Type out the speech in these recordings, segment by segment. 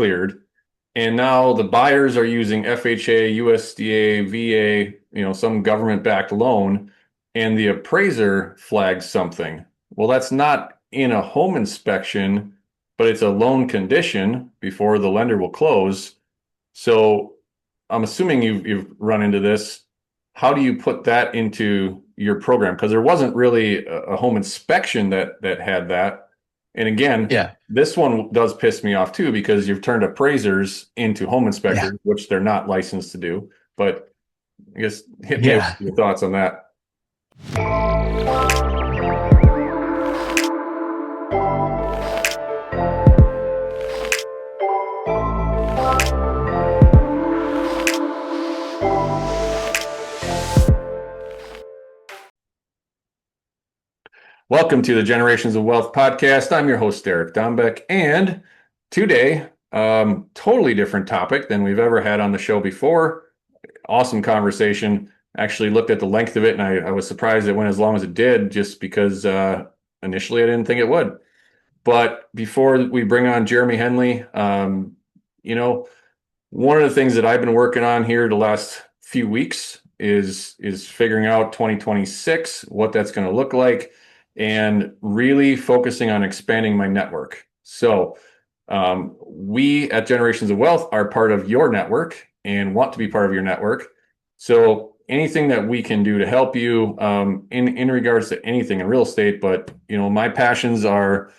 cleared. And now the buyers are using FHA, USDA, VA, some government-backed loan, and the appraiser flags something. Well, that's not in a home inspection, but it's a loan condition before the lender will close. So I'm assuming you've run into this. How do you put that into your program? Because there wasn't really a home inspection that had that. And again, Yeah. this one does piss me off too, because you've turned appraisers into home Yeah. inspectors, which they're not licensed to do. But I guess hit me with Yeah. your thoughts on that. Welcome to the Generations of Wealth podcast. I'm your host, Derek Dombeck, and today, totally different topic than we've ever had on the show before. Awesome conversation. Actually looked at the length of it, and I was surprised it went as long as it did, just because initially I didn't think it would. But before we bring on Jeremy Henley, one of the things that I've been working on here the last few weeks is figuring out 2026, what that's going to look like, and really focusing on expanding my network. So we at Generations of Wealth are part of your network and want to be part of your network. So anything that we can do to help you in regards to anything in real estate, but my passions are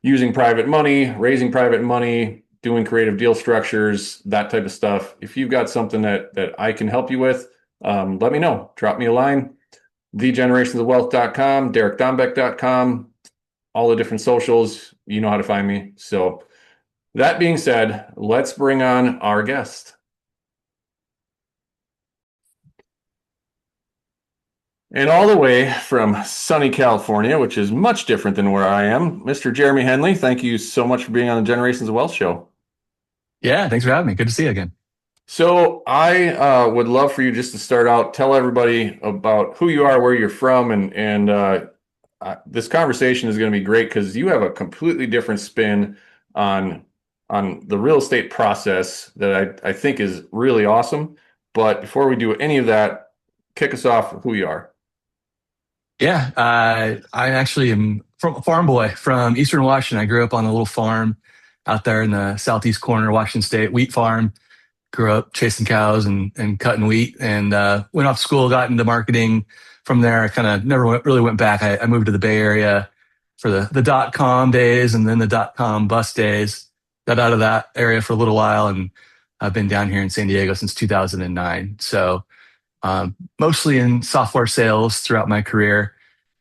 using private money, raising private money, doing creative deal structures, that type of stuff. If you've got something that I can help you with, let me know. Drop me a line. thegenerationsofwealth.com, derekdombeck.com, all the different socials, you know how to find me. So that being said, let's bring on our guest. And all the way from sunny California, which is much different than where I am, Mr. Jeremy Henley, thank you so much for being on the Generations of Wealth show. Yeah. Thanks for having me. Good to see you again. So I would love for you just to start out, tell everybody about who you are, where you're from, and this conversation is going to be great because you have a completely different spin on the real estate process that I think is really awesome. But before we do any of that, kick us off with who you are. Yeah. I actually am from a farm boy from Eastern Washington. I grew up on a little farm out there in the southeast corner of Washington State, wheat farm. Grew up chasing cows and cutting wheat, and went off to school, got into marketing. From there, I kind of never really went back. I moved to the Bay Area for the .com days and then the .com bust days. Got out of that area for a little while, and I've been down here in San Diego since 2009. So mostly in software sales throughout my career,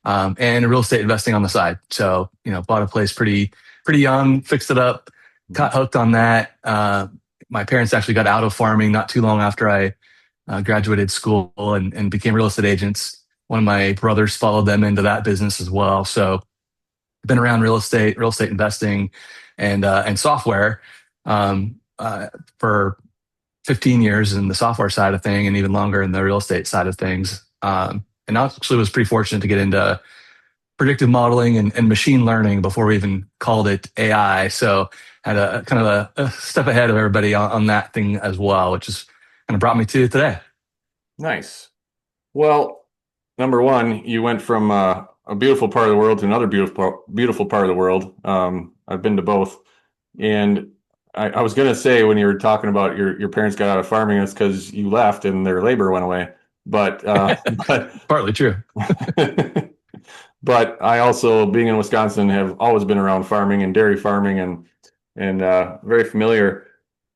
and real estate investing on the side. So bought a place pretty young, fixed it up, got hooked on that. My parents actually got out of farming not too long after I graduated school and became real estate agents. One of my brothers followed them into that business as well. So I've been around real estate investing, and software for 15 years in the software side of thing, and even longer in the real estate side of things. And I actually was pretty fortunate to get into predictive modeling and machine learning before we even called it AI. So had a kind of a step ahead of everybody on that thing as well, which has kind of brought me to today. Nice. Well, number one, you went from a beautiful part of the world to another beautiful part of the world. I've been to both. And I was going to say, when you were talking about your parents got out of farming, it's because you left and their labor went away. But Partly true. But I also, being in Wisconsin, have always been around farming and dairy farming and very familiar.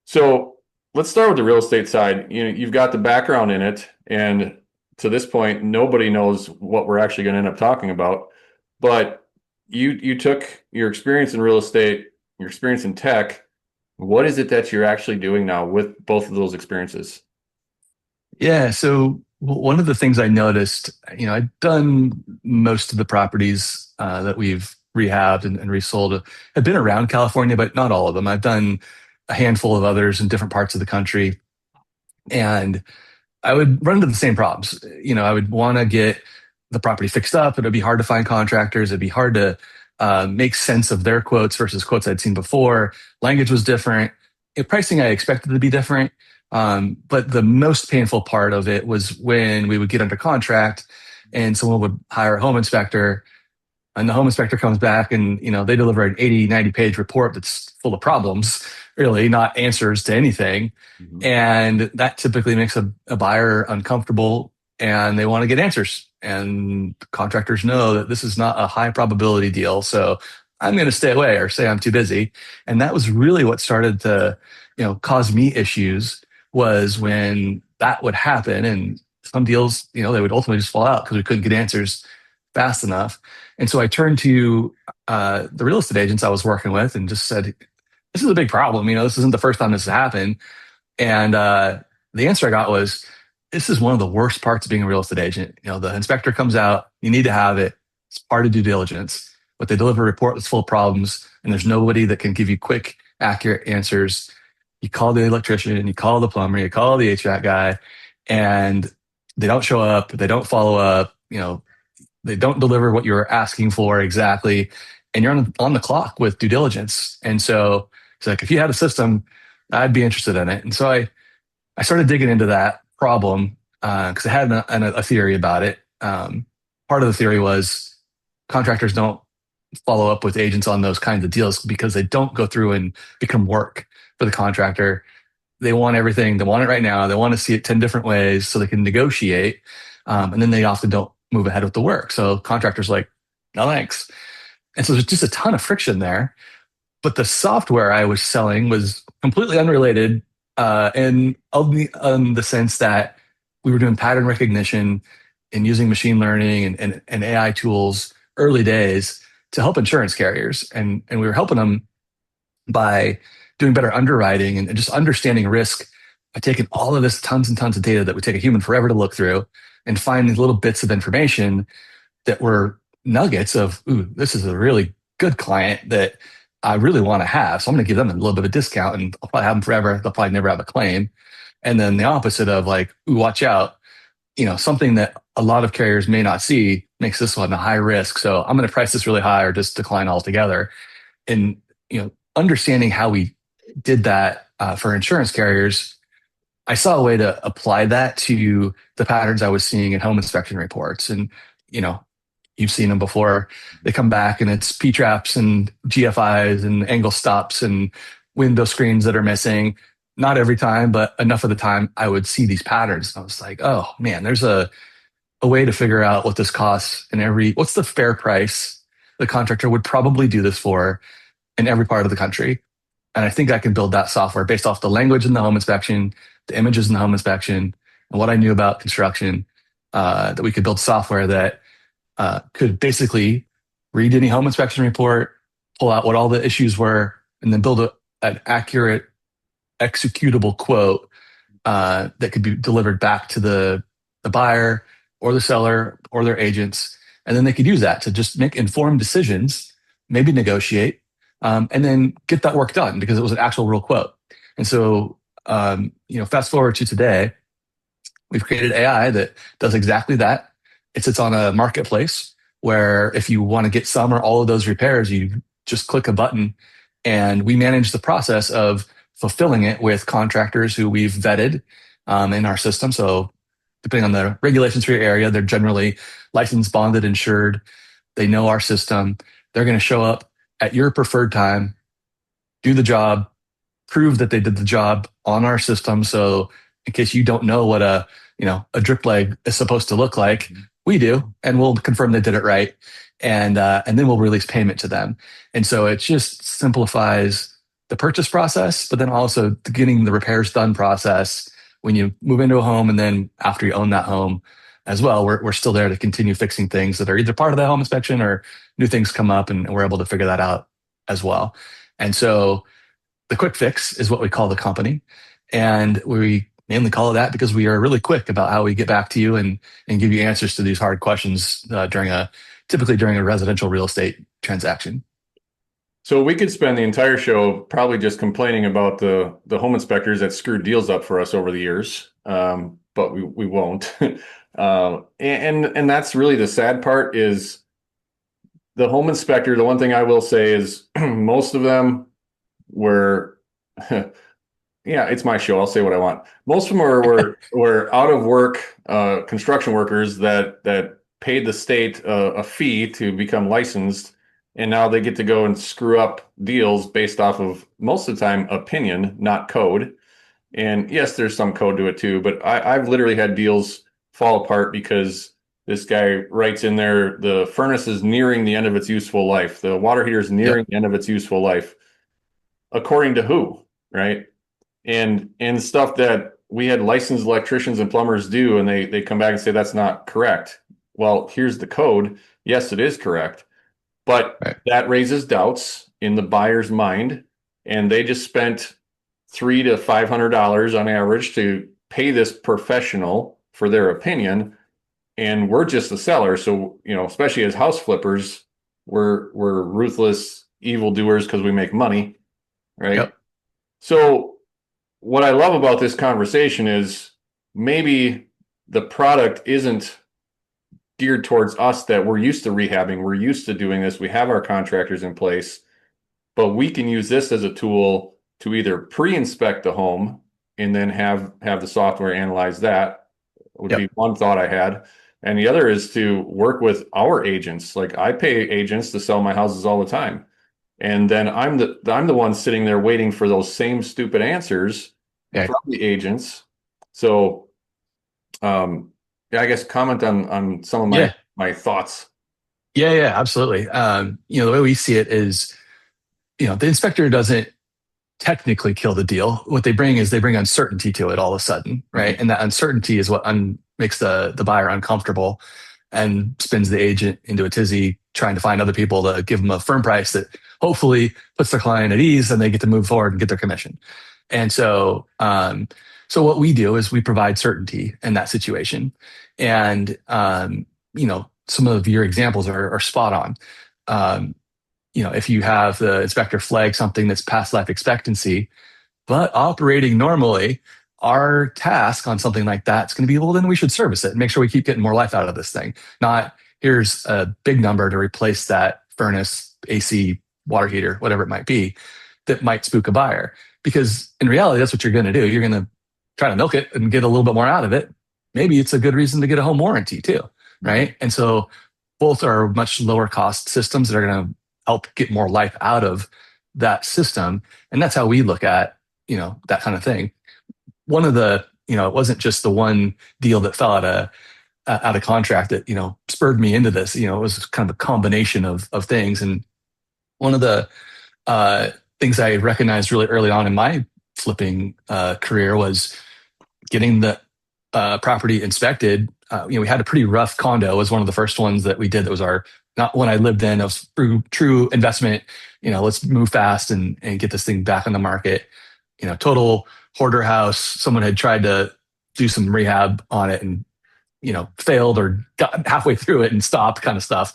So let's start with the real estate side. You've got the background in it, and to this point, nobody knows what we're actually going to end up talking about. But you took your experience in real estate, your experience in tech. What is it that you're actually doing now with both of those experiences? Yeah. So one of the things I noticed, I'd done most of the properties that we've rehabbed and resold have been around California, but not all of them. I've done a handful of others in different parts of the country. And I would run into the same problems. I would want to get the property fixed up. It'd be hard to find contractors. It'd be hard to make sense of their quotes versus quotes I'd seen before. Language was different. Pricing I expected to be different, but the most painful part of it was when we would get under contract and someone would hire a home inspector, and the home inspector comes back and they deliver an 80, 90 page report that's full of problems, really not answers to anything. Mhm. And that typically makes a buyer uncomfortable, and they want to get answers. And contractors know that this is not a high probability deal, so I'm going to stay away or say I'm too busy. And that was really what started to cause me issues, was when that would happen. And some deals, they would ultimately just fall out because we couldn't get answers fast enough. And so I turned to the real estate agents I was working with and just said, "This is a big problem. This isn't the first time this has happened." And the answer I got was, "This is one of the worst parts of being a real estate agent. The inspector comes out, you need to have it. It's part of due diligence. But they deliver a report that's full of problems, and there's nobody that can give you quick, accurate answers. You call the electrician, you call the plumber, you call the HVAC guy, and they don't show up, they don't follow up. They don't deliver what you're asking for exactly, and you're on the clock with due diligence." And so it's like, if you had a system, I'd be interested in it. And so I started digging into that problem because I had a theory about it. Part of the theory was contractors don't follow up with agents on those kinds of deals because they don't go through and become work for the contractor. They want everything. They want it right now. They want to see it 10 different ways so they can negotiate. And then they often don't move ahead with the work. So contractors are like, "No, thanks." And so there's just a ton of friction there. But the software I was selling was completely unrelated, in the sense that we were doing pattern recognition and using machine learning and AI tools early days to help insurance carriers. And we were helping them by doing better underwriting and just understanding risk by taking all of this tons and tons of data that would take a human forever to look through and find these little bits of information that were nuggets of, "Ooh, this is a really good client that I really want to have. So I'm going to give them a little bit of a discount, and I'll probably have them forever. They'll probably never have a claim." And then the opposite of like, "Ooh, watch out. Something that a lot of carriers may not see makes this one a high risk. So I'm going to price this really high or just decline altogether." And, understanding how we did that for insurance carriers, I saw a way to apply that to the patterns I was seeing in home inspection reports. And, you know, you've seen them before. They come back and it's P traps and GFIs and angle stops and window screens that are missing. Not every time, but enough of the time I would see these patterns. I was like, oh man, there's a way to figure out what this costs in what's the fair price the contractor would probably do this for in every part of the country. And I think I can build that software based off the language in the home inspection, the images in the home inspection, and what I knew about construction, that we could build software that could basically read any home inspection report, pull out what all the issues were, and then build an accurate, executable quote that could be delivered back to the buyer or the seller or their agents. And then they could use that to just make informed decisions, maybe negotiate, and then get that work done because it was an actual real quote. And so, fast forward to today, we've created AI that does exactly that. It sits on a marketplace where if you want to get some or all of those repairs, you just click a button, and we manage the process of fulfilling it with contractors who we've vetted in our system. So depending on the regulations for your area, they're generally licensed, bonded, insured. They know our system. They're going to show up at your preferred time, do the job, prove that they did the job on our system. So in case you don't know what a drip leg is supposed to look like, we do, and we'll confirm they did it right. And then we'll release payment to them. And so it just simplifies the purchase process, but then also the getting the repairs done process when you move into a home, and then after you own that home as well. We're still there to continue fixing things that are either part of the home inspection or new things come up, and we're able to figure that out as well. And so the quick fix is what we call the company. And we mainly call it that because we are really quick about how we get back to you and give you answers to these hard questions typically during a residential real estate transaction. So we could spend the entire show probably just complaining about the home inspectors that screwed deals up for us over the years, but we won't. And that's really the sad part is the home inspector. The one thing I will say is most of them were Yeah, it's my show. I'll say what I want. Most of them were out of work construction workers that paid the state a fee to become licensed, and now they get to go and screw up deals based off of most of the time opinion, not code. And yes, there's some code to it too, but I've literally had deals fall apart because this guy writes in there the furnace is nearing the end of its useful life, the water heater is Yep. nearing the end of its useful life, according to who, right? And stuff that we had licensed electricians and plumbers do, and they come back and say that's not correct. Well, here's the code. Yes, it is correct, but Right. that raises doubts in the buyer's mind, and they just spent $300 to $500 on average to pay this professional for their opinion, and we're just the seller. So especially as house flippers, we're ruthless evildoers because we make money, right? Yep. So what I love about this conversation is maybe the product isn't geared towards us, that we're used to rehabbing, we're used to doing this, we have our contractors in place, but we can use this as a tool to either pre-inspect the home and then have the software analyze that, would be Yep. one thought I had. And the other is to work with our agents. Like I pay agents to sell my houses all the time. And then I'm the one sitting there waiting for those same stupid answers Yeah. from the agents. So yeah, I guess comment on some of my Yeah. my thoughts. Yeah. Yeah. Absolutely. The way we see it is, the inspector doesn't technically kill the deal. What they bring is they bring uncertainty to it all of a sudden, right? Mhm. And that uncertainty is what makes the buyer uncomfortable and spins the agent into a tizzy trying to find other people to give them a firm price that hopefully puts their client at ease and they get to move forward and get their commission. And so what we do is we provide certainty in that situation. And, some of your examples are spot on. Um, if you have the inspector flag something that's past life expectancy, but operating normally, our task on something like that is going to be, well, then we should service it and make sure we keep getting more life out of this thing. Not here's a big number to replace that furnace, AC, water heater, whatever it might be, that might spook a buyer. Because in reality, that's what you're going to do. You're going to try to milk it and get a little bit more out of it. Maybe it's a good reason to get a home warranty too, Mhm. right? And so both are much lower cost systems that are going to help get more life out of that system. And that's how we look at, that kind of thing. One of the, it wasn't just the one deal that fell out of contract that, spurred me into this. It was kind of a combination of things. And one of the uh, things I recognized really early on in my flipping career was getting the property inspected. We had a pretty rough condo. It was one of the first ones that we did. That was our not one I lived in. It was true investment. Let's move fast and get this thing back on the market. Total hoarder house. Someone had tried to do some rehab on it and failed or got halfway through it and stopped, kind of stuff.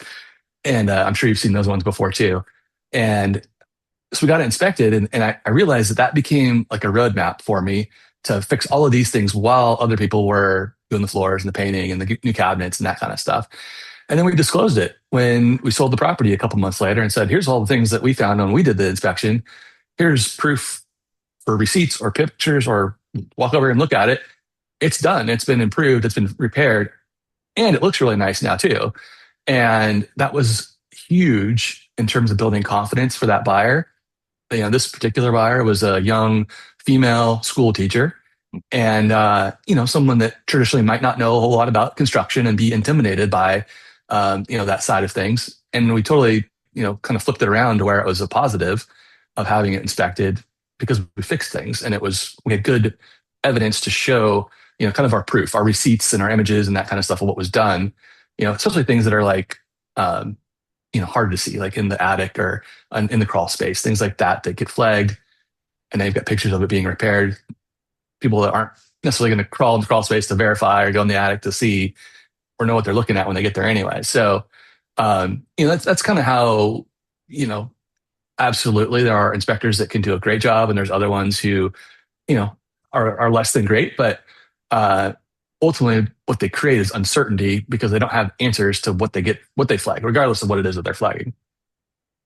And I'm sure you've seen those ones before too. And so we got it inspected, and I realized that became like a roadmap for me to fix all of these things while other people were doing the floors and the painting and the new cabinets and that kind of stuff. And then we disclosed it when we sold the property a couple months later and said, here's all the things that we found when we did the inspection. Here's proof or receipts or pictures, or walk over and look at it. It's done. It's been improved. It's been repaired. And it looks really nice now too. And that was huge in terms of building confidence for that buyer. This particular buyer was a young female school teacher, and someone that traditionally might not know a whole lot about construction and be intimidated by that side of things. And we totally kind of flipped it around to where it was a positive of having it inspected because we fixed things, and we had good evidence to show kind of our proof, our receipts and our images and that kind of stuff of what was done. Especially things that are like hard to see, like in the attic or in the crawl space, things like that that get flagged, and they've got pictures of it being repaired. People that aren't necessarily going to crawl in the crawl space to verify or go in the attic to see or know what they're looking at when they get there anyway. So, that's kind of how, absolutely there are inspectors that can do a great job, and there's other ones who, are less than great, but uh, ultimately what they create is uncertainty because they don't have answers to what they flag, regardless of what it is that they're flagging.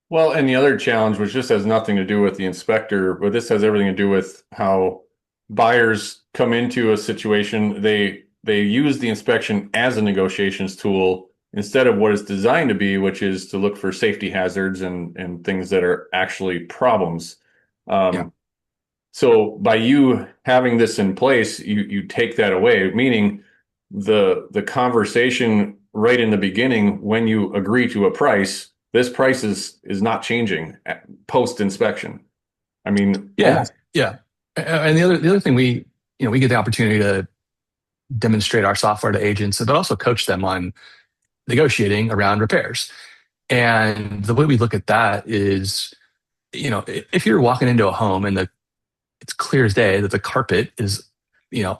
Well, and the other challenge, which just has nothing to do with the inspector, but this has everything to do with how buyers come into a situation, they use the inspection as a negotiations tool instead of what it's designed to be, which is to look for safety hazards and things that are actually problems. Yeah. So by you having this in place, you take that away, meaning the conversation right in the beginning when you agree to a price, this price is not changing post inspection. I mean, Yeah. almost. Yeah. And the other thing we get the opportunity to demonstrate our software to agents, but also coach them on negotiating around repairs. And the way we look at that is, if you're walking into a home and it's clear as day that the carpet is,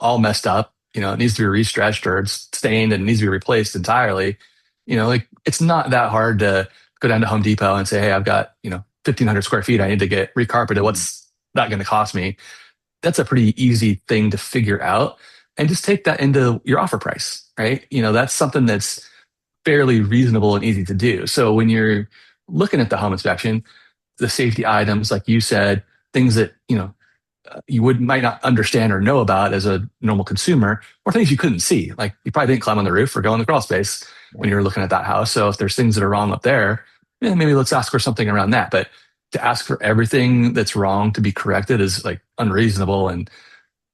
all messed up, it needs to be restretched or it's stained and needs to be replaced entirely, like it's not that hard to go down to Home Depot and say, hey, I've got, 1,500 square feet. I need to get recarpeted. What's that going to cost me? That's a pretty easy thing to figure out and just take that into your offer price, right? That's something that's fairly reasonable and easy to do. So when you're looking at the home inspection, the safety items, like you said, things that, you might not understand or know about as a normal consumer, or things you couldn't see. Like you probably didn't climb on the roof or go in the crawl space when you were looking at that house. So if there's things that are wrong up there, maybe let's ask for something around that. But to ask for everything that's wrong to be corrected is like unreasonable. And,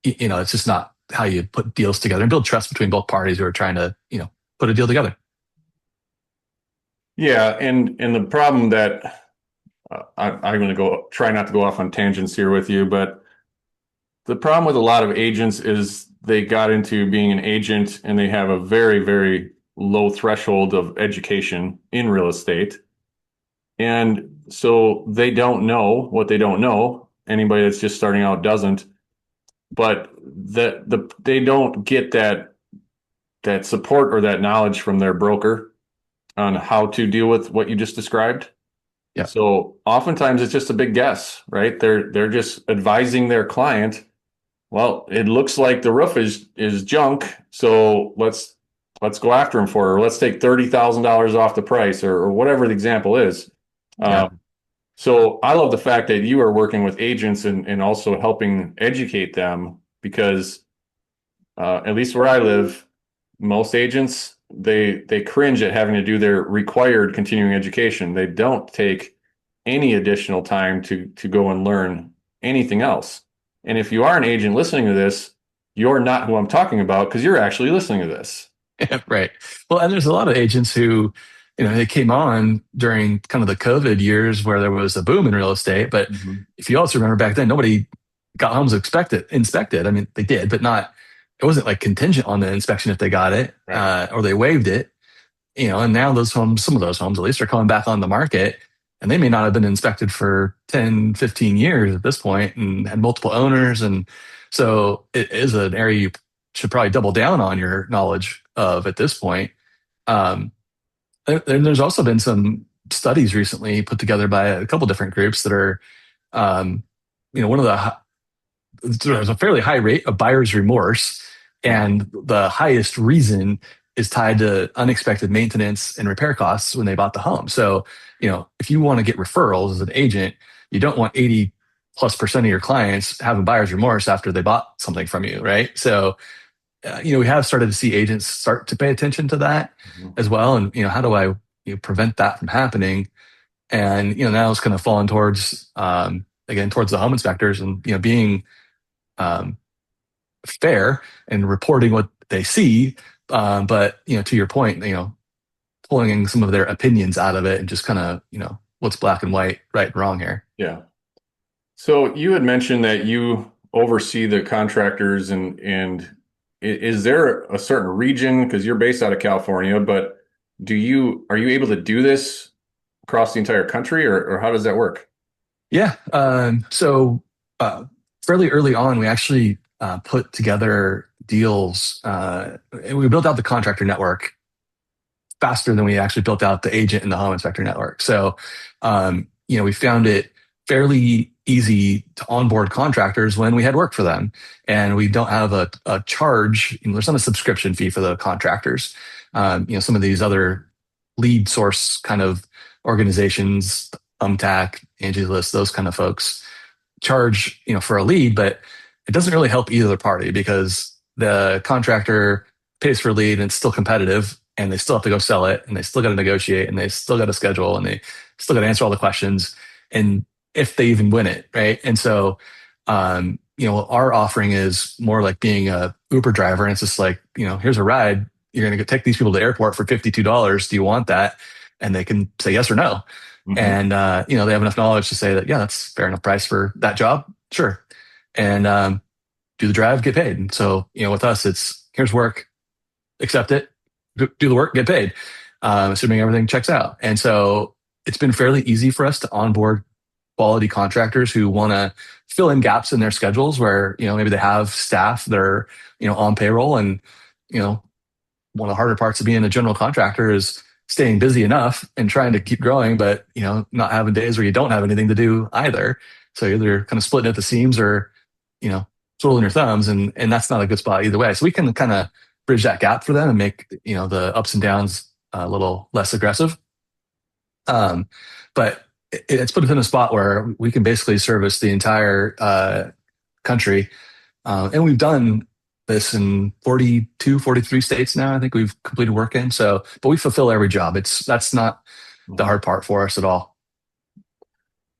it's just not how you put deals together and build trust between both parties who are trying to, put a deal together. Yeah, and the problem that I'm going to try not to go off on tangents here with you, but the problem with a lot of agents is they got into being an agent and they have a very, very low threshold of education in real estate. And so they don't know what they don't know. Anybody that's just starting out doesn't. But they don't get that support or that knowledge from their broker on how to deal with what you just described. Yeah. So oftentimes it's just a big guess, right? They're just advising their client, well, it looks like the roof is junk, so let's go after him for it, or let's take $30,000 off the price, or whatever the example is. Yeah. So I love the fact that you are working with agents and also helping educate them because at least where I live, most agents they cringe at having to do their required continuing education. They don't take any additional time to go and learn anything else. And if you are an agent listening to this, you're not who I'm talking about because you're actually listening to this. Right. Well, and there's a lot of agents who, they came on during kind of the COVID years where there was a boom in real estate. But if you also remember back then, nobody got homes inspected. I mean, they did, but it wasn't like contingent on the inspection if they got it, Right. or they waived it, and now some of those homes at least are coming back on the market and they may not have been inspected for 10, 15 years at this point and had multiple owners. And so it is an area you should probably double down on your knowledge of at this point. Um, there's also been some studies recently put together by a couple different groups that are, um, one of there's a fairly high rate of buyer's remorse, and the highest reason is tied to unexpected maintenance and repair costs when they bought the home. So, if you want to get referrals as an agent, you don't want 80+% of your clients having buyer's remorse after they bought something from you, right? So, we have started to see agents start to pay attention to that as well. And, how do I prevent that from happening? And, now it's kind of falling towards, again, towards the home inspectors and, being um, fair and reporting what they see. But, to your point, pulling some of their opinions out of it and just kind of, what's black and white, right and wrong here. Yeah. So you had mentioned that you oversee the contractors and is there a certain region, because you're based out of California, but are you able to do this across the entire country or how does that work? Yeah. So fairly early on, we actually put together deals. And we built out the contractor network faster than we actually built out the agent and the home inspector network. So, we found it fairly easy to onboard contractors when we had work for them. And we don't have a charge, there's not a subscription fee for the contractors. Some of these other lead source kind of organizations, Angie List, those kind of folks charge, for a lead, but it doesn't really help either party because the contractor pays for lead and it's still competitive and they still have to go sell it and they still got to negotiate and they still got to schedule and they still got to answer all the questions and if they even win it, right? And so, our offering is more like being a Uber driver. And it's just like, here's a ride. You're going to take these people to the airport for $52. Do you want that? And they can say yes or no. Hmm. And, they have enough knowledge to say that, yeah, that's fair enough price for that job. Sure. And, do the drive, get paid. And so, with us, it's here's work, accept it, do the work, get paid, assuming everything checks out. And so it's been fairly easy for us to onboard quality contractors who want to fill in gaps in their schedules where, maybe they have staff that are, on payroll. And, one of the harder parts of being a general contractor is staying busy enough and trying to keep growing, but, not having days where you don't have anything to do either. So you're kind of splitting at the seams or, you know, twiddling your thumbs, and that's not a good spot either way. So we can kind of bridge that gap for them and make, the ups and downs a little less aggressive. But it's put us in a spot where we can basically service the entire country. And we've done this in 42, 43 states now. I think we've completed work in. So, but we fulfill every job. That's not the hard part for us at all.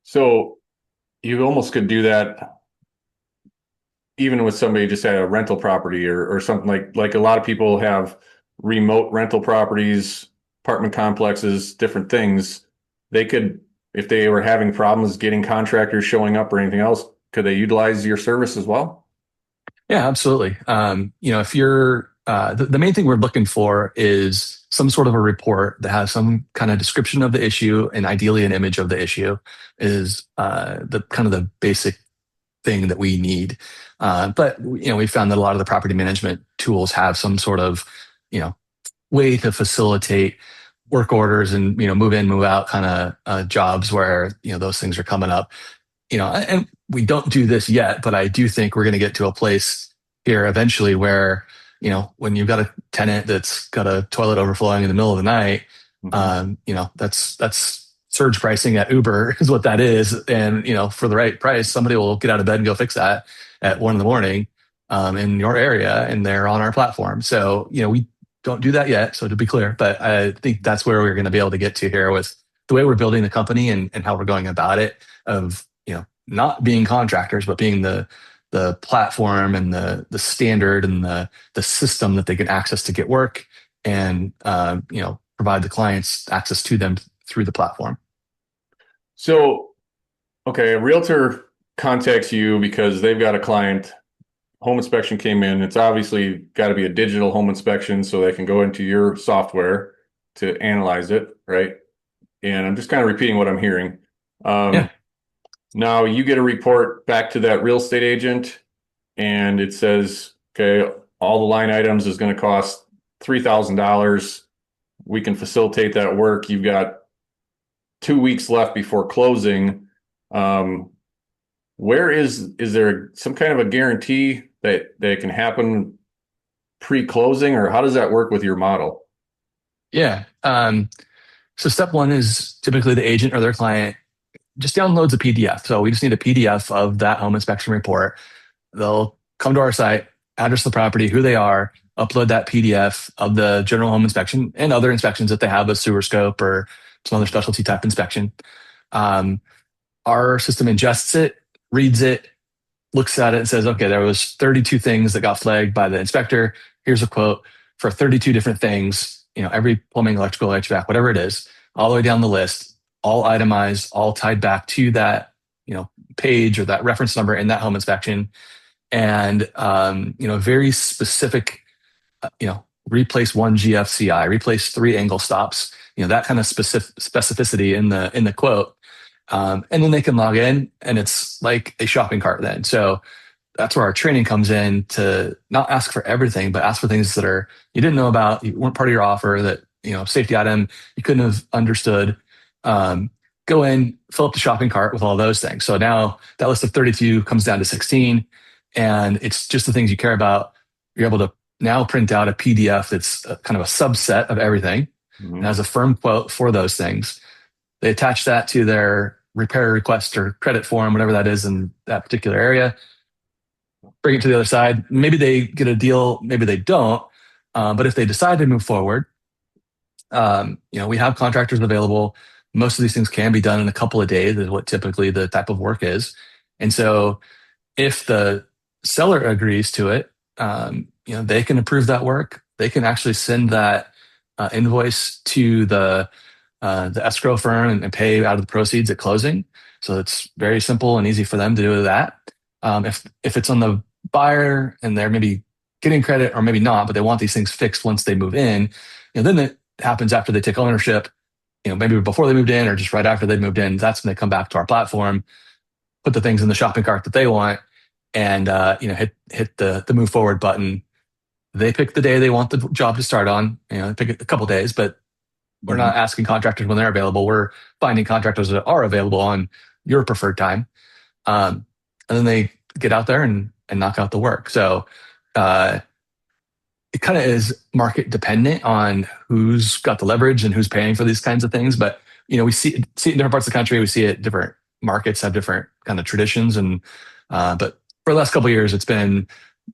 So you almost could do that even with somebody just had a rental property or something like a lot of people have remote rental properties, apartment complexes, different things. They could, if they were having problems getting contractors showing up or anything else, could they utilize your service as well? Yeah, absolutely. If you're the main thing we're looking for is some sort of a report that has some kind of description of the issue and ideally an image of the issue is the kind of the basic thing that we need. But we found that a lot of the property management tools have some sort of way to facilitate work orders and move in, move out kind of jobs where those things are coming up. And we don't do this yet, but I do think we're going to get to a place here eventually where, when you've got a tenant that's got a toilet overflowing in the middle of the night, that's surge pricing at Uber is what that is. And, for the right price, somebody will get out of bed and go fix that at 1 a.m. In your area and they're on our platform. So, we don't do that yet. So to be clear, but I think that's where we're going to be able to get to here with the way we're building the company and how we're going about it of, not being contractors, but being the platform and the standard and the system that they can access to get work and provide the clients access to them through the platform. So, okay, a realtor contacts you because they've got a client, home inspection came in. It's obviously got to be a digital home inspection so they can go into your software to analyze it, right? And I'm just kind of repeating what I'm hearing. Yeah. Now you get a report back to that real estate agent and it says, okay, all the line items is going to cost $3,000. We can facilitate that work. You've got 2 weeks left before closing. Where is there some kind of a guarantee that it can happen pre-closing, or how does that work with your model? Yeah. So step one is typically the agent or their client just downloads a PDF. So we just need a PDF of that home inspection report. They'll come to our site, address the property, who they are, upload that PDF of the general home inspection and other inspections that they have, a sewer scope or some other specialty type inspection. Our system ingests it, reads it, looks at it and says, okay, there was 32 things that got flagged by the inspector. Here's a quote for 32 different things, every plumbing, electrical, HVAC, whatever it is, all the way down the list, all itemized, all tied back to that, page or that reference number in that home inspection. And, very specific, replace one GFCI, replace 3 angle stops, that kind of specificity in the quote. And then they can log in and it's like a shopping cart then. So that's where our training comes in to not ask for everything, but ask for things that you didn't know about, you weren't part of your offer, that, safety item you couldn't have understood. Go in, fill up the shopping cart with all those things. So now that list of 32 comes down to 16 and it's just the things you care about. You're able to now print out a PDF that's kind of a subset of everything and has a firm quote for those things. They attach that to their repair request or credit form, whatever that is in that particular area. bring it to the other side. Maybe they get a deal, maybe they don't. But if they decide to move forward, we have contractors available. Most of these things can be done in a couple of days, is what typically the type of work is. And so if the seller agrees to it, they can approve that work. They can actually send that invoice to the escrow firm and pay out of the proceeds at closing. So it's very simple and easy for them to do that. If it's on the buyer and they're maybe getting credit or maybe not, but they want these things fixed once they move in, then it happens after they take ownership. Maybe before they moved in or just right after they moved in. That's when they come back to our platform, put the things in the shopping cart that they want, and hit the move forward button. They pick the day they want the job to start on. Pick a couple days, but we're not asking contractors when they're available. We're finding contractors that are available on your preferred time. And then they get out there and knock out the work. So it kind of is market dependent on who's got the leverage and who's paying for these kinds of things. But we see it in different parts of the country. We see it different markets have different kind of traditions. And but for the last couple of years, it's been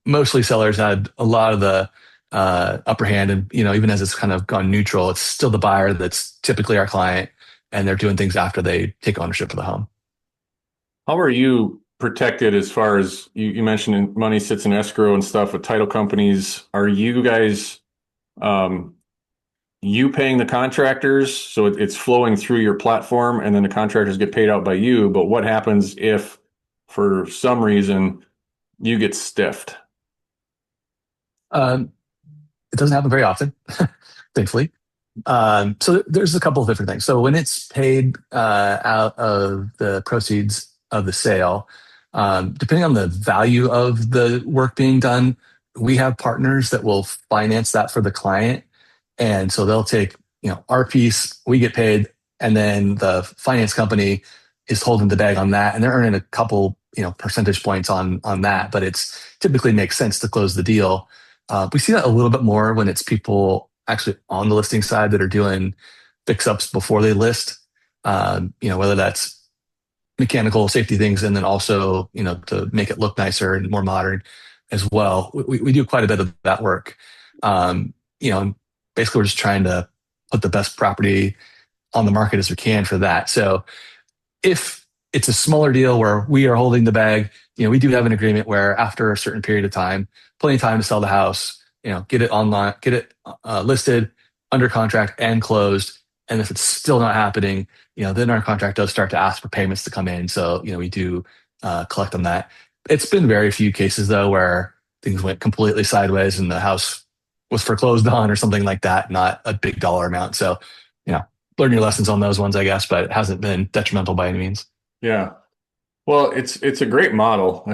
mostly sellers had a lot of the upper hand, and even as it's kind of gone neutral, it's still the buyer that's typically our client, and they're doing things after they take ownership of the home. How are you protected as far as you mentioned money sits in escrow and stuff with title companies? Are you guys you paying the contractors so it's flowing through your platform and then the contractors get paid out by you? But what happens if for some reason you get stiffed? It doesn't happen very often, thankfully. So there's a couple of different things. So when it's paid out of the proceeds of the sale, depending on the value of the work being done, we have partners that will finance that for the client. And so they'll take, our piece, we get paid, and then the finance company is holding the bag on that, and they're earning a couple, percentage points on that. But it's typically makes sense to close the deal. We see that a little bit more when it's people actually on the listing side that are doing fix-ups before they list, whether that's mechanical safety things, and then also, to make it look nicer and more modern as well. We do quite a bit of that work. Basically we're just trying to put the best property on the market as we can for that. So if it's a smaller deal where we are holding the bag, we do have an agreement where after a certain period of time, plenty of time to sell the house, get it online, get it listed, under contract and closed. And if it's still not happening, then our contract does start to ask for payments to come in. So, we do collect on that. It's been very few cases though, where things went completely sideways and the house was foreclosed on or something like that, not a big dollar amount. So, learn your lessons on those ones, I guess, but it hasn't been detrimental by any means. Yeah. Well, it's a great model.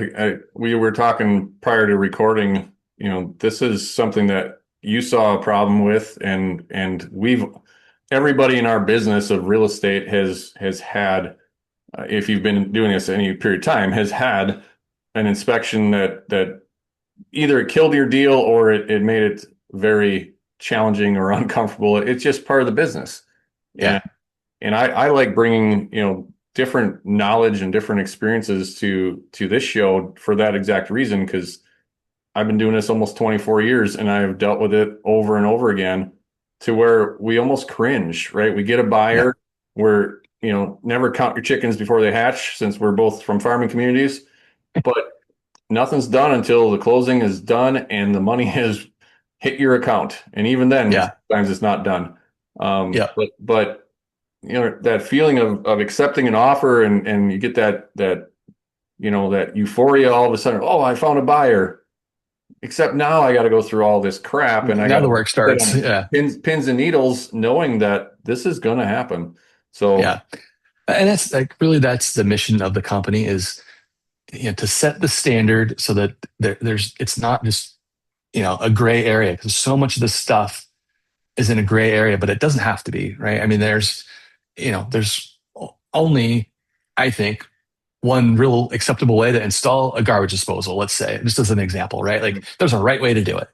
We were talking prior to recording, this is something that you saw a problem with, and everybody in our business of real estate has had, if you've been doing this any period of time, has had an inspection that either it killed your deal or it made it very challenging or uncomfortable. It's just part of the business. Yeah. And I like bringing, different knowledge and different experiences to this show for that exact reason, because I've been doing this almost 24 years and I have dealt with it over and over again to where we almost cringe, right? We get a buyer where, never count your chickens before they hatch, since we're both from farming communities, but nothing's done until the closing is done and the money has hit your account. And even then, sometimes it's not done. But that feeling of accepting an offer and you get that euphoria all of a sudden, oh, I found a buyer. Except now I got to go through all this crap, and now the work starts. Pins and needles, knowing that this is going to happen. So and it's that's the mission of the company is, to set the standard so that it's not just a gray area, because so much of this stuff is in a gray area, but it doesn't have to be, right? I mean, there's only, I think, one real acceptable way to install a garbage disposal, let's say, just as an example, right? Like there's a right way to do it.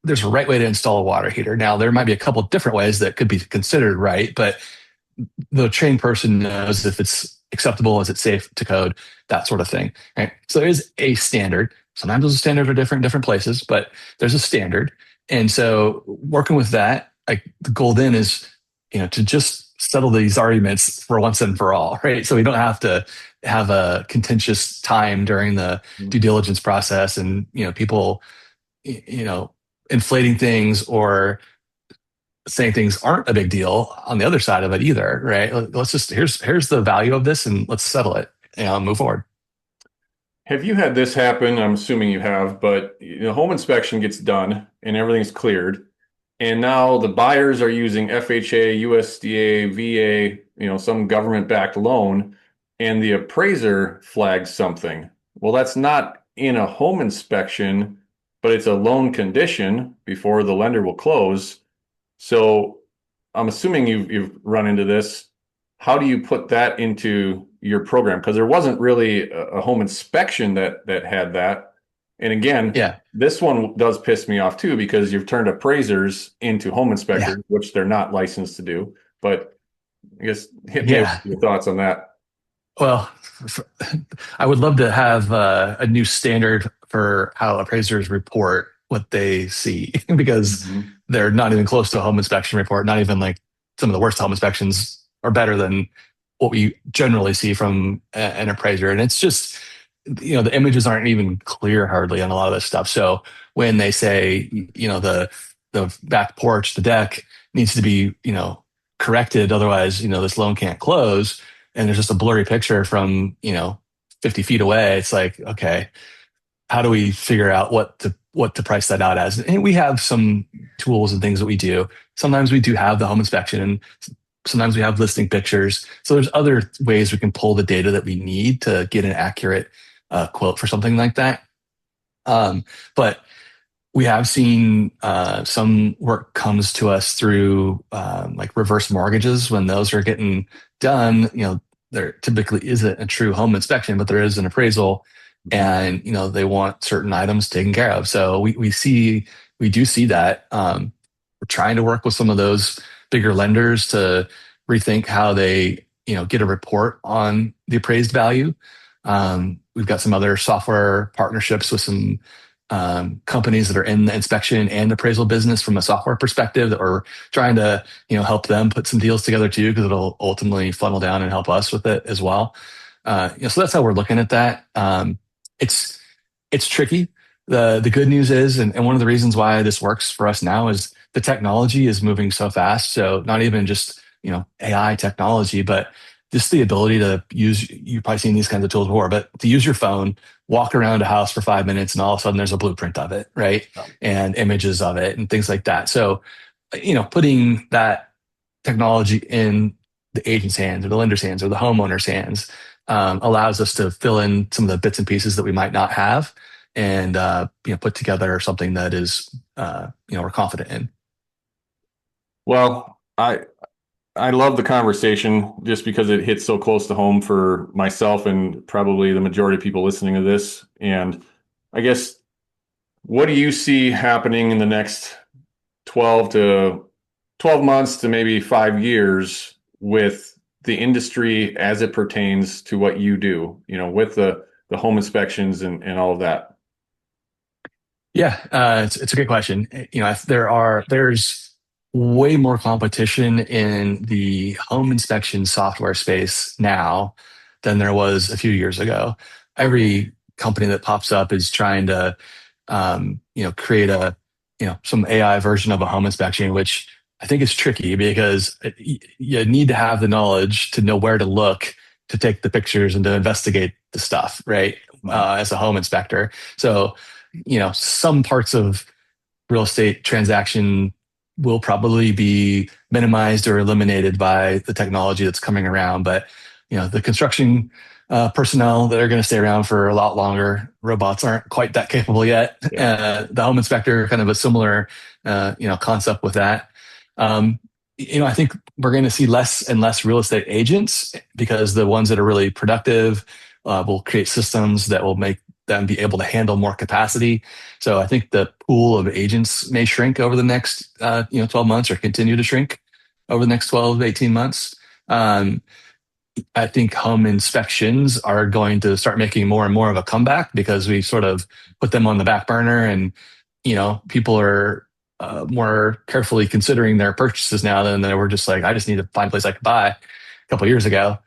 There's a right way to install a water heater. Now, there might be a couple of different ways that could be considered right, but the trained person knows if it's acceptable? Is it safe to code? That sort of thing, right? So there is a standard. Sometimes those standards are different in different places, but there's a standard. And so working with that, like the goal then is, to just settle these arguments for once and for all, right? So we don't have to have a contentious time during the due diligence process and, people, you know, inflating things or saying things aren't a big deal on the other side of it either, right? Let's just here's the value of this and let's settle it, move forward. Have you had this happen? I'm assuming you have, but home inspection gets done and everything's cleared. And now the buyers are using FHA, USDA, VA, some government-backed loan, and the appraiser flags something. Well, that's not in a home inspection, but it's a loan condition before the lender will close. So I'm assuming you've run into this. How do you put that into your program? Because there wasn't really a home inspection that had that. And again, Yeah. this one does piss me off too, because you've turned appraisers into home inspectors, which they're not licensed to do. But I guess hit me with your thoughts on that. Well, I would love to have a new standard for how appraisers report what they see because they're not even close to a home inspection report. Not even like some of the worst home inspections are better than what we generally see from an appraiser. And it's just, the images aren't even clear hardly on a lot of this stuff. So when they say, the back porch, the deck needs to be, corrected, otherwise, this loan can't close, and there's just a blurry picture from 50 feet away, it's like, okay, how do we figure out what to price that out as? And we have some tools and things that we do. Sometimes we do have the home inspection, and sometimes we have listing pictures. So there's other ways we can pull the data that we need to get an accurate quote for something like that. But we have seen some work comes to us through like reverse mortgages. When those are getting done, there typically isn't a true home inspection, but there is an appraisal, and they want certain items taken care of. So we do see that. We're trying to work with some of those bigger lenders to rethink how they get a report on the appraised value. We've got some other software partnerships with some companies that are in the inspection and appraisal business from a software perspective that we're trying to help them put some deals together too, because it'll ultimately funnel down and help us with it as well. So that's how we're looking at that. It's tricky. The good news is, and one of the reasons why this works for us now is the technology is moving so fast. So not even just AI technology, but just the ability to use, you've probably seen these kinds of tools before, but to use your phone, walk around a house for 5 minutes, and all of a sudden there's a blueprint of it, right? And images of it and things like that. So, putting that technology in the agent's hands or the lender's hands or the homeowner's hands allows us to fill in some of the bits and pieces that we might not have, and put together something that is we're confident in. Well, I love the conversation just because it hits so close to home for myself and probably the majority of people listening to this. And I guess, what do you see happening in the next 12 months to maybe 5 years with the industry as it pertains to what you do, with the home inspections and all of that? Yeah, it's a good question. There's way more competition in the home inspection software space now than there was a few years ago. Every company that pops up is trying to, create some AI version of a home inspection, which I think is tricky because you need to have the knowledge to know where to look to take the pictures and to investigate the stuff, right? As a home inspector. So, some parts of real estate transaction will probably be minimized or eliminated by the technology that's coming around. But the construction personnel that are going to stay around for a lot longer, robots aren't quite that capable yet. The home inspector, kind of a similar concept with that. I think we're going to see less and less real estate agents because the ones that are really productive will create systems that will make them be able to handle more capacity. So I think the pool of agents may shrink over the next 12 months, or continue to shrink over the next 12 to 18 months. I think home inspections are going to start making more and more of a comeback because we sort of put them on the back burner, and people are more carefully considering their purchases now than they were just like, I just need to find a place I could buy a couple of years ago.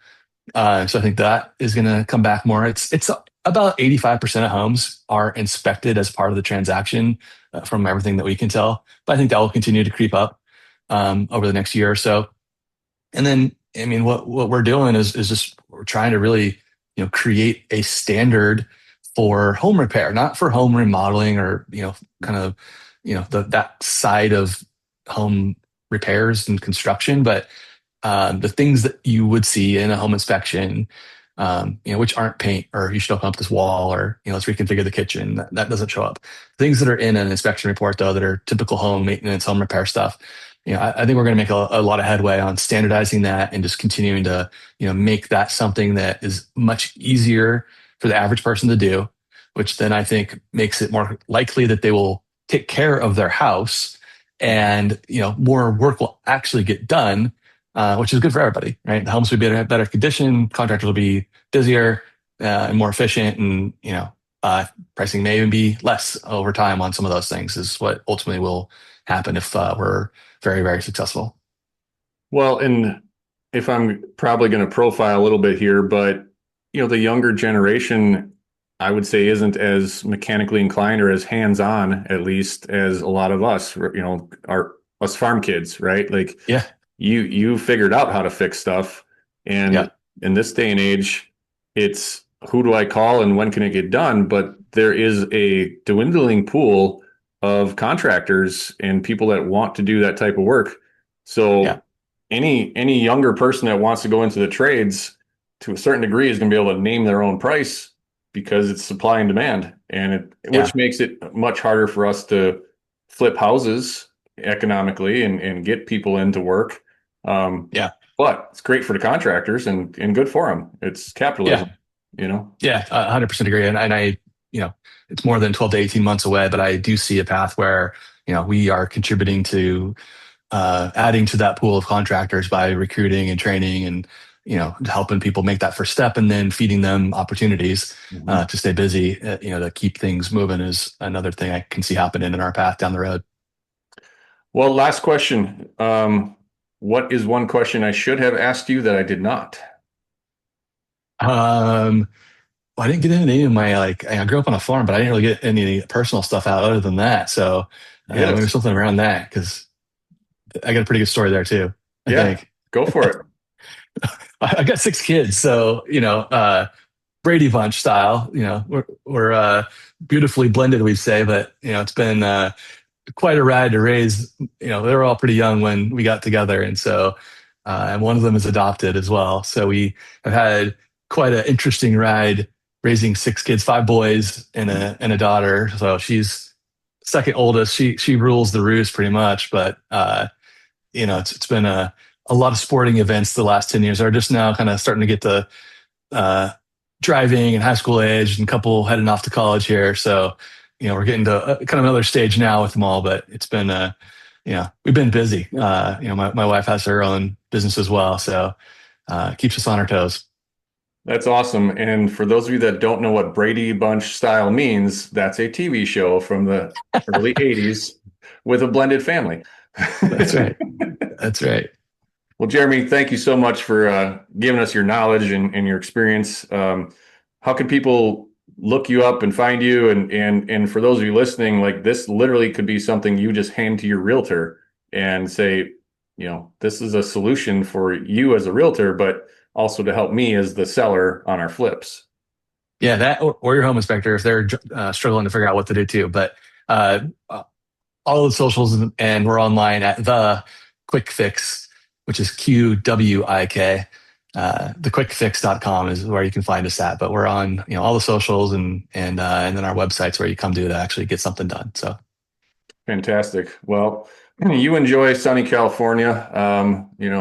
So I think that is going to come back more. It's about 85% of homes are inspected as part of the transaction, from everything that we can tell. But I think that will continue to creep up over the next year or so. And then, I mean, what we're doing is just we're trying to really, create a standard for home repair, not for home remodeling or, kind of, that side of home repairs and construction, but the things that you would see in a home inspection, which aren't paint or you should open up this wall or, let's reconfigure the kitchen. That doesn't show up. Things that are in an inspection report, though, that are typical home maintenance, home repair stuff. I think we're going to make a lot of headway on standardizing that and just continuing to, make that something that is much easier for the average person to do, which then I think makes it more likely that they will take care of their house and, more work will actually get done, which is good for everybody, right? The homes will be better condition, contractors will be busier and more efficient, and pricing may even be less over time on some of those things. Is what ultimately will happen if we're very, very successful. Well, and if I'm probably going to profile a little bit here, but the younger generation, I would say, isn't as mechanically inclined or as hands-on, at least, as a lot of us, our us farm kids, right? Like, Yeah, you figured out how to fix stuff, yeah, and in this day and age, it's who do I call and when can it get done? But there is a dwindling pool of contractors and people that want to do that type of work. yeah, So any younger person that wants to go into the trades to a certain degree is going to be able to name their own price because it's supply and demand, yeah, which makes it much harder for us to flip houses economically and get people into work. Um, yeah, but it's great for the contractors and good for them. It's yeah, capitalism, you know? yeah. 100% agree. And I, it's more than 12 to 18 months away, but I do see a path where we are contributing to adding to that pool of contractors by recruiting and training and helping people make that first step, and then feeding them opportunities Mhm. to stay busy. To keep things moving is another thing I can see happening in our path down the road. Well, last question. What is one question I should have asked you that I did not? Um, well, I didn't get into any of my I grew up on a farm, but I didn't really get any personal stuff out other than that. So Hit maybe us. something around that, because I got a pretty good story there too, I Yeah, think. go for it. I got 6 kids, so Brady Bunch style. We're beautifully blended, we'd say, but it's been quite a ride to raise. They were all pretty young when we got together, and so and one of them is adopted as well. So we have had quite an interesting ride raising 6 kids, 5 boys and a daughter. So she's second oldest. She rules the roost pretty much, but it's been a lot of sporting events the last 10 years. Are just now kind of starting to get to uh, driving and high school age, and a couple heading off to college here. So, we're getting to kind of another stage now with them all, but it's been, we've been busy. My wife has her own business as well. So, keeps us on our toes. That's awesome. And for those of you that don't know what Brady Bunch style means, that's a TV show from the early 80s with a blended family. That's right. That's right. Well, Jeremy, thank you so much for giving us your knowledge and your experience. How can people look you up and find you? And for those of you listening, like, this literally could be something you just hand to your realtor and say, this is a solution for you as a realtor, but also to help me as the seller on our flips. Yeah, that or your home inspector if they're struggling to figure out what to do too. But uh, all of the socials, and we're online at the Quick Fix, which is QWIK. Thequickfix.com is where you can find us at. But we're on all the socials, and then our websites where you come to actually get something done. So Fantastic. Well, you enjoy sunny California.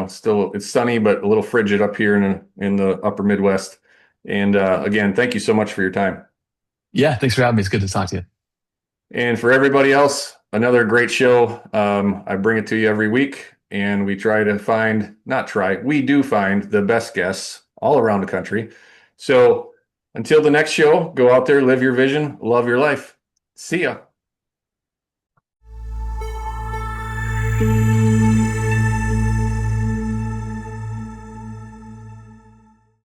Still it's sunny, but a little frigid up here in the upper Midwest. And again, thank you so much for your time. yeah, thanks for having me. It's good to talk to you. And for everybody else, another great show. I bring it to you every week, and we try to find, not try, we do find the best guests all around the country. So until the next show, go out there, live your vision, love your life. See ya.